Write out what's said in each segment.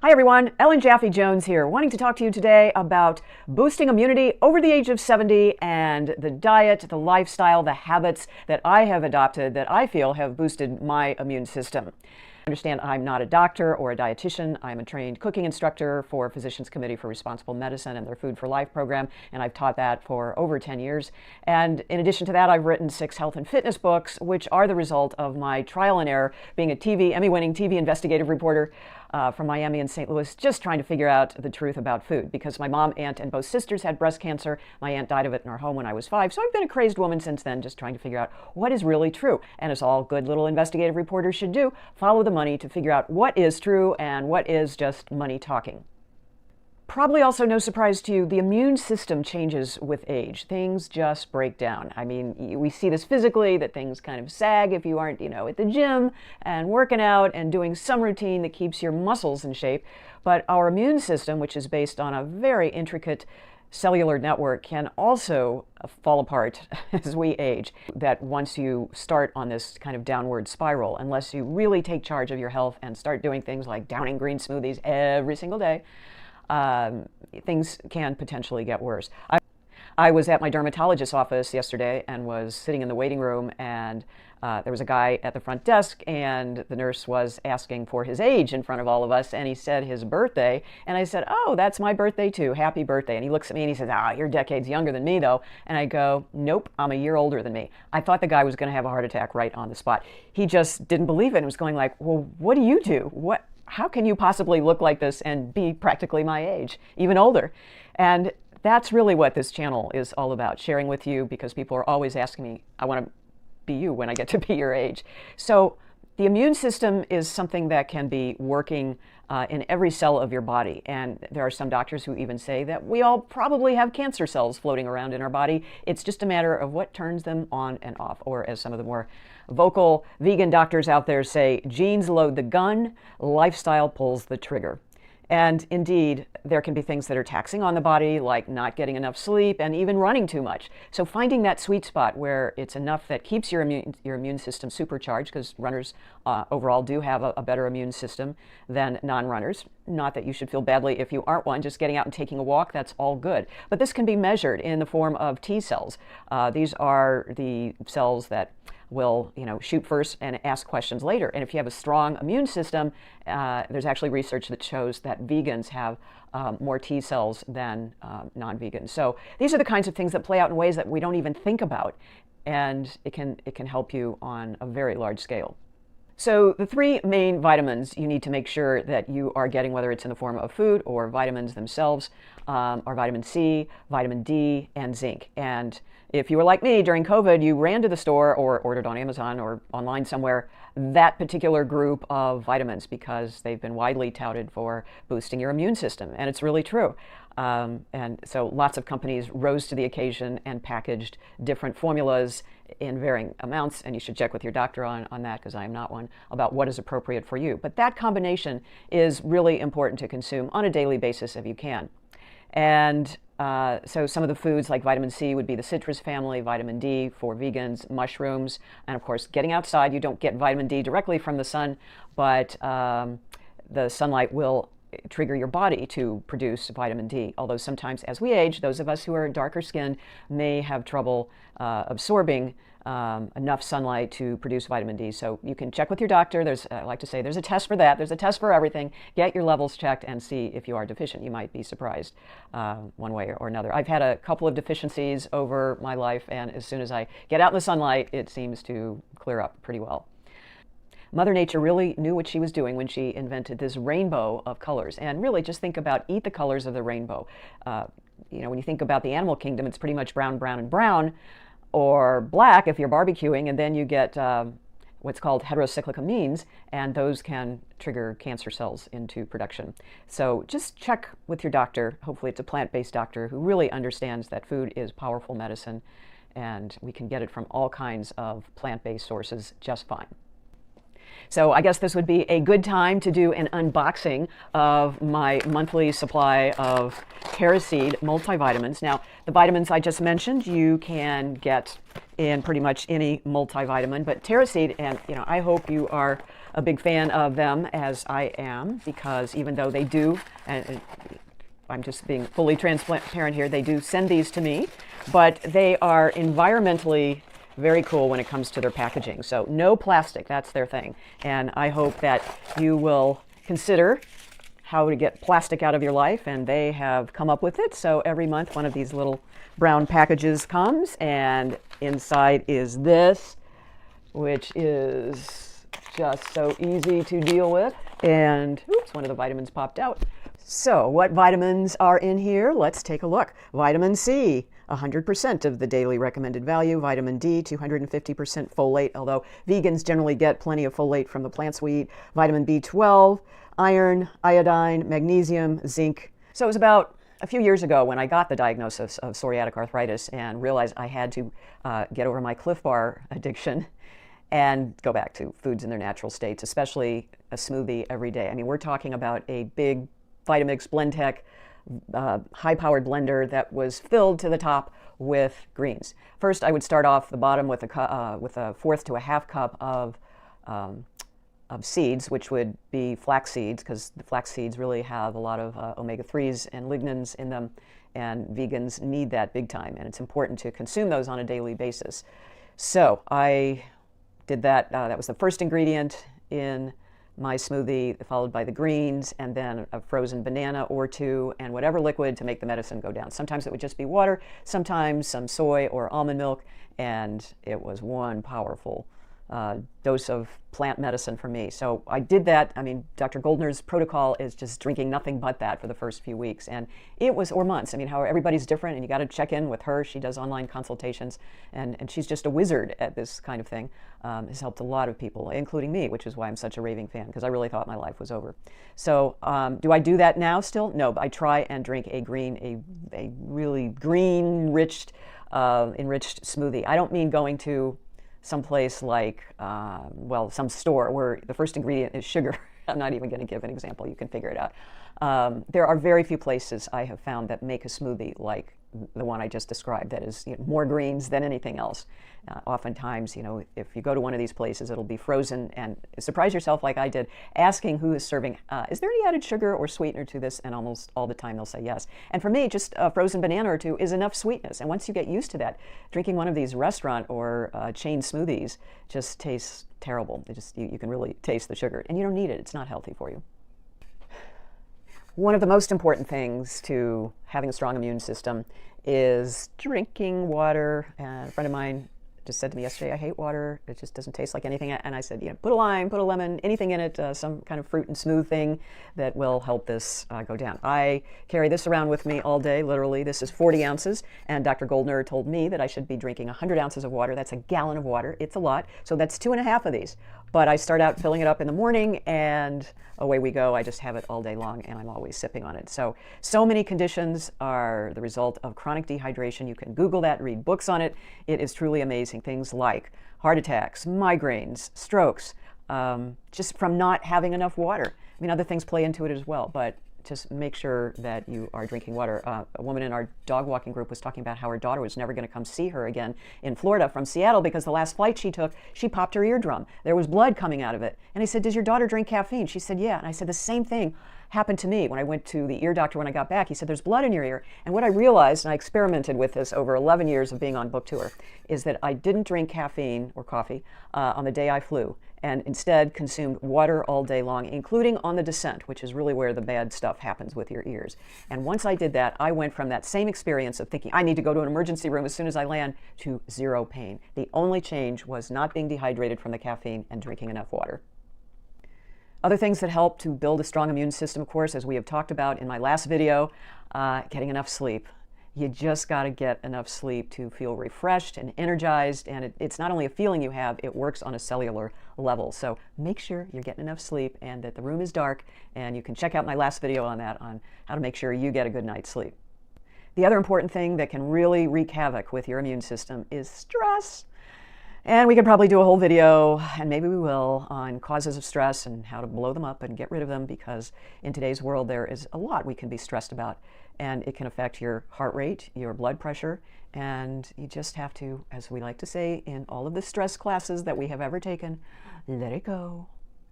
Hi everyone, Ellen Jaffe Jones here, wanting to talk to you today about boosting immunity over the age of 70 and the diet, the lifestyle, the habits that I have adopted that I feel have boosted my immune system. Understand I'm not a doctor or a dietitian. I'm a trained cooking instructor for Physicians Committee for Responsible Medicine and their Food for Life program, and I've taught that for over 10 years. And in addition to that, I've written 6 health and fitness books, which are the result of my trial and error being a Emmy-winning TV investigative reporter from Miami and St. Louis, just trying to figure out the truth about food. Because my mom, aunt, and both sisters had breast cancer. My aunt died of it in our home when I was 5, so I've been a crazed woman since then, just trying to figure out what is really true. And as all good little investigative reporters should do, follow the money to figure out what is true and what is just money talking. Probably also no surprise to you, the immune system changes with age. Things just break down. I mean, we see this physically, that things kind of sag if you aren't, at the gym and working out and doing some routine that keeps your muscles in shape. But our immune system, which is based on a very intricate cellular network, can also fall apart as we age. That once you start on this kind of downward spiral, unless you really take charge of your health and start doing things like downing green smoothies every single day, things can potentially get worse. I was at my dermatologist's office yesterday and was sitting in the waiting room, and there was a guy at the front desk, and the nurse was asking for his age in front of all of us, and he said his birthday, and I said, "Oh, that's my birthday too, happy birthday." And he looks at me and he says, "You're decades younger than me though." And I go, "Nope, I'm a year older than me." I thought the guy was going to have a heart attack right on the spot. He just didn't believe it and was going like, "Well, what do you do? How can you possibly look like this and be practically my age, even older?" And that's really what this channel is all about, sharing with you, because people are always asking me, I want to be you when I get to be your age. So the immune system is something that can be working in every cell of your body. And there are some doctors who even say that we all probably have cancer cells floating around in our body. It's just a matter of what turns them on and off. Or as some of the more vocal vegan doctors out there say, genes load the gun, lifestyle pulls the trigger. And indeed, there can be things that are taxing on the body, like not getting enough sleep and even running too much. So finding that sweet spot where it's enough that keeps your immune system supercharged, because runners overall do have a better immune system than non-runners. Not that you should feel badly if you aren't one. Just getting out and taking a walk, that's all good. But this can be measured in the form of T cells. These are the cells that will shoot first and ask questions later. And if you have a strong immune system, there's actually research that shows that vegans have more T cells than non-vegans. So these are the kinds of things that play out in ways that we don't even think about, and it can help you on a very large scale. So the 3 main vitamins you need to make sure that you are getting, whether it's in the form of food or vitamins themselves, are vitamin C, vitamin D, and zinc. And if you were like me during COVID, you ran to the store or ordered on Amazon or online somewhere that particular group of vitamins, because they've been widely touted for boosting your immune system. And it's really true. And so lots of companies rose to the occasion and packaged different formulas in varying amounts, and you should check with your doctor on that, because I am not one, about what is appropriate for you. But that combination is really important to consume on a daily basis if you can. And so some of the foods like vitamin C would be the citrus family, vitamin D for vegans, mushrooms, and of course getting outside. You don't get vitamin D directly from the sun, but the sunlight will trigger your body to produce vitamin D. Although sometimes as we age, those of us who are darker skinned may have trouble absorbing enough sunlight to produce vitamin D. So you can check with your doctor. I like to say there's a test for that. There's a test for everything. Get your levels checked and see if you are deficient. You might be surprised one way or another. I've had a couple of deficiencies over my life, and as soon as I get out in the sunlight, it seems to clear up pretty well. Mother Nature really knew what she was doing when she invented this rainbow of colors. And really just think about, eat the colors of the rainbow. When you think about the animal kingdom, it's pretty much brown, brown, and brown, or black if you're barbecuing, and then you get what's called heterocyclic amines, and those can trigger cancer cells into production. So just check with your doctor. Hopefully it's a plant-based doctor who really understands that food is powerful medicine, and we can get it from all kinds of plant-based sources just fine. So I guess this would be a good time to do an unboxing of my monthly supply of Terraseed multivitamins. Now, the vitamins I just mentioned, you can get in pretty much any multivitamin, but Terraseed, and I hope you are a big fan of them, as I am, because even though they do, and I'm just being fully transparent here, they do send these to me, but they are environmentally very cool when it comes to their packaging. So no plastic, that's their thing. And I hope that you will consider how to get plastic out of your life, and they have come up with it. So every month one of these little brown packages comes, and inside is this, which is just so easy to deal with. And oops, one of the vitamins popped out. So what vitamins are in here? Let's take a look. Vitamin C, 100% of the daily recommended value. Vitamin D, 250% folate, although vegans generally get plenty of folate from the plants we eat. Vitamin B12, iron, iodine, magnesium, zinc. So it was about a few years ago when I got the diagnosis of psoriatic arthritis and realized I had to get over my Cliff Bar addiction and go back to foods in their natural states, especially a smoothie every day. I mean, we're talking about a big Vitamix Blendtec high-powered blender that was filled to the top with greens. First, I would start off the bottom with a fourth to a half cup of seeds, which would be flax seeds, because the flax seeds really have a lot of omega-3s and lignans in them, and vegans need that big time, and it's important to consume those on a daily basis. So I did that. That was the first ingredient in my smoothie, followed by the greens, and then a frozen banana or two, and whatever liquid to make the medicine go down. Sometimes it would just be water, sometimes some soy or almond milk, and it was one powerful dose of plant medicine for me. So I did that. I mean, Dr. Goldner's protocol is just drinking nothing but that for the first few weeks, and it was, or months. I mean, how everybody's different, and you got to check in with her. She does online consultations, and she's just a wizard at this kind of thing. Has helped a lot of people, including me, which is why I'm such a raving fan, because I really thought my life was over. So do I do that now still? No, but I try and drink a really green, enriched smoothie. I don't mean going to someplace like, some store where the first ingredient is sugar. I'm not even going to give an example. You can figure it out. There are very few places I have found that make a smoothie like the one I just described, that is more greens than anything else. Oftentimes, if you go to one of these places, it'll be frozen, and surprise yourself like I did, asking who is serving, is there any added sugar or sweetener to this? And almost all the time they'll say yes. And for me, just a frozen banana or two is enough sweetness. And once you get used to that, drinking one of these restaurant or chain smoothies just tastes terrible. You can really taste the sugar, and you don't need it. It's not healthy for you. One of the most important things to having a strong immune system is drinking water. A friend of mine just said to me yesterday, I hate water. It just doesn't taste like anything. And I said, put a lime, put a lemon, anything in it, some kind of fruit and smooth thing that will help this go down. I carry this around with me all day, literally. This is 40 ounces, and Dr. Goldner told me that I should be drinking 100 ounces of water. That's a gallon of water. It's a lot. So that's 2.5 of these. But I start out filling it up in the morning, and away we go. I just have it all day long, and I'm always sipping on it. So many conditions are the result of chronic dehydration. You can Google that, read books on it. It is truly amazing. Things like heart attacks, migraines, strokes, just from not having enough water. I mean, other things play into it as well, but just make sure that you are drinking water. A woman in our dog walking group was talking about how her daughter was never going to come see her again in Florida from Seattle because the last flight she took, she popped her eardrum. There was blood coming out of it. And I said, does your daughter drink caffeine? She said, yeah. And I said, the same thing happened to me when I went to the ear doctor when I got back. He said, there's blood in your ear. And what I realized, and I experimented with this over 11 years of being on book tour, is that I didn't drink caffeine or coffee on the day I flew, and instead consumed water all day long, including on the descent, which is really where the bad stuff happens with your ears. And once I did that, I went from that same experience of thinking I need to go to an emergency room as soon as I land to zero pain. The only change was not being dehydrated from the caffeine and drinking enough water. Other things that help to build a strong immune system, of course, as we have talked about in my last video, getting enough sleep. You just got to get enough sleep to feel refreshed and energized, and it's not only a feeling you have, it works on a cellular level. So make sure you're getting enough sleep and that the room is dark, and you can check out my last video on that, on how to make sure you get a good night's sleep. The other important thing that can really wreak havoc with your immune system is stress. And we could probably do a whole video, and maybe we will, on causes of stress and how to blow them up and get rid of them, because in today's world there is a lot we can be stressed about, and it can affect your heart rate, your blood pressure, and you just have to, as we like to say in all of the stress classes that we have ever taken, let it go.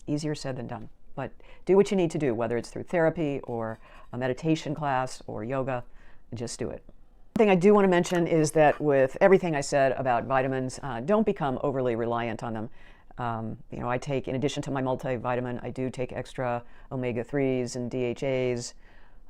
Easier said than done. But do what you need to do, whether it's through therapy or a meditation class or yoga, just do it. One thing I do want to mention is that with everything I said about vitamins, don't become overly reliant on them. I take, in addition to my multivitamin, I do take extra omega-3s and DHAs,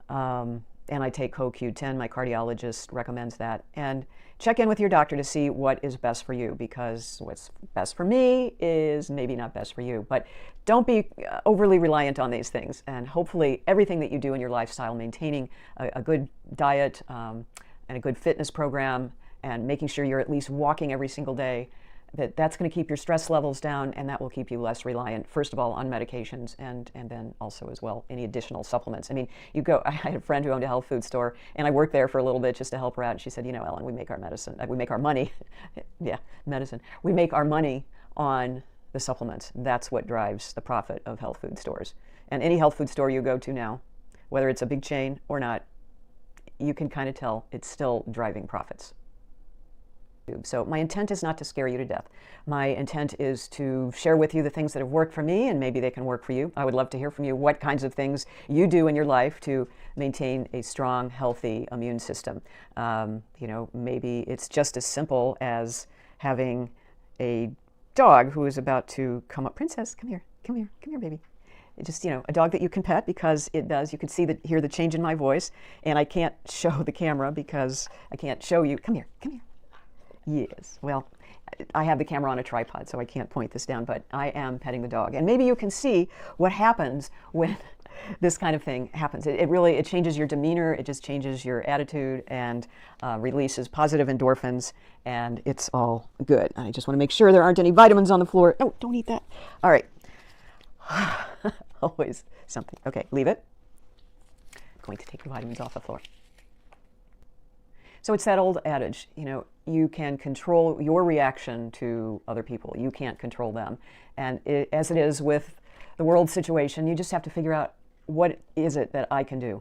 and I take CoQ10. My cardiologist recommends that. And check in with your doctor to see what is best for you, because what's best for me is maybe not best for you. But don't be overly reliant on these things. And hopefully everything that you do in your lifestyle, maintaining a good diet and a good fitness program, and making sure you're at least walking every single day, that's going to keep your stress levels down, and that will keep you less reliant, first of all, on medications, and then also as well any additional supplements. I mean, I had a friend who owned a health food store, and I worked there for a little bit just to help her out, and she said, Ellen, we make our money, medicine. We make our money on the supplements. That's what drives the profit of health food stores. And any health food store you go to now, whether it's a big chain or not, you can kind of tell it's still driving profits. So my intent is not to scare you to death. My intent is to share with you the things that have worked for me, and maybe they can work for you. I would love to hear from you what kinds of things you do in your life to maintain a strong, healthy immune system. Maybe it's just as simple as having a dog who is about to come up. Princess, come here, baby. Just, a dog that you can pet, because it does. You can hear the change in my voice, and I can't show the camera because I can't show you. Come here. Yes, well, I have the camera on a tripod, so I can't point this down, but I am petting the dog. And maybe you can see what happens when this kind of thing happens. It changes your demeanor, it just changes your attitude, and releases positive endorphins, and it's all good. I just want to make sure there aren't any vitamins on the floor. No, don't eat that. All right. Always something. Okay, leave it. I'm going to take the vitamins off the floor. So it's that old adage, you can control your reaction to other people. You can't control them. And as it is with the world situation, you just have to figure out, what is it that I can do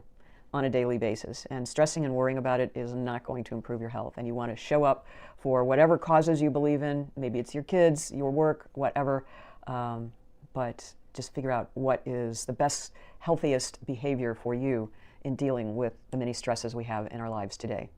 on a daily basis? And stressing and worrying about it is not going to improve your health. And you want to show up for whatever causes you believe in. Maybe it's your kids, your work, whatever. But just figure out what is the best, healthiest behavior for you in dealing with the many stresses we have in our lives today.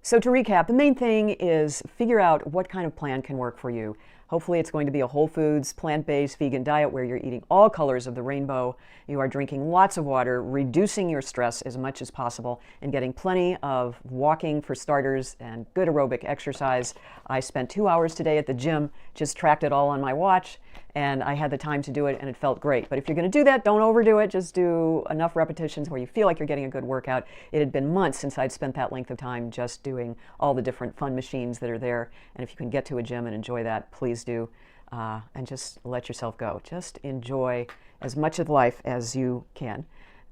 So to recap, the main thing is figure out what kind of plan can work for you. Hopefully it's going to be a whole foods, plant-based, vegan diet where you're eating all colors of the rainbow, you are drinking lots of water, reducing your stress as much as possible, and getting plenty of walking for starters and good aerobic exercise. I spent 2 hours today at the gym, just tracked it all on my watch, and I had the time to do it, and it felt great. But if you're going to do that, don't overdo it. Just do enough repetitions where you feel like you're getting a good workout. It had been months since I'd spent that length of time just doing all the different fun machines that are there. And if you can get to a gym and enjoy that, please do. And just let yourself go. Just enjoy as much of life as you can,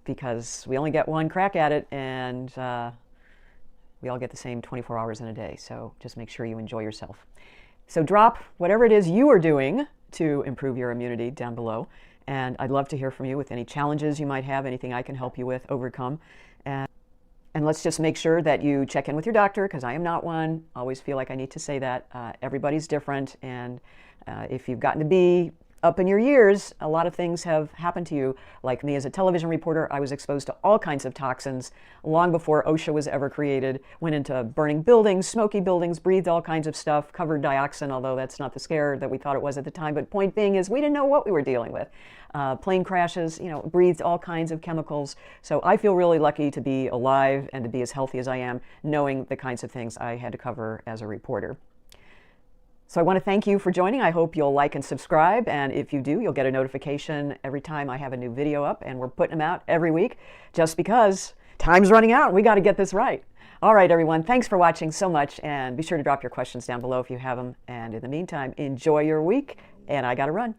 because we only get one crack at it, and we all get the same 24 hours in a day. So just make sure you enjoy yourself. So drop whatever it is you are doing to improve your immunity down below. And I'd love to hear from you with any challenges you might have, anything I can help you with overcome. And let's just make sure that you check in with your doctor, because I am not one. Always feel like I need to say that. Everybody's different, and if you've gotten to be up in your years, a lot of things have happened to you. Like me as a television reporter, I was exposed to all kinds of toxins long before OSHA was ever created. Went into burning buildings, smoky buildings, breathed all kinds of stuff, covered dioxin, although that's not the scare that we thought it was at the time. But point being is we didn't know what we were dealing with. Plane crashes, breathed all kinds of chemicals. So I feel really lucky to be alive and to be as healthy as I am, knowing the kinds of things I had to cover as a reporter. So I want to thank you for joining. I hope you'll like and subscribe, and if you do, you'll get a notification every time I have a new video up, and we're putting them out every week just because time's running out and we got to get this right. All right, everyone, thanks for watching so much, and be sure to drop your questions down below if you have them. And in the meantime, enjoy your week, and I got to run.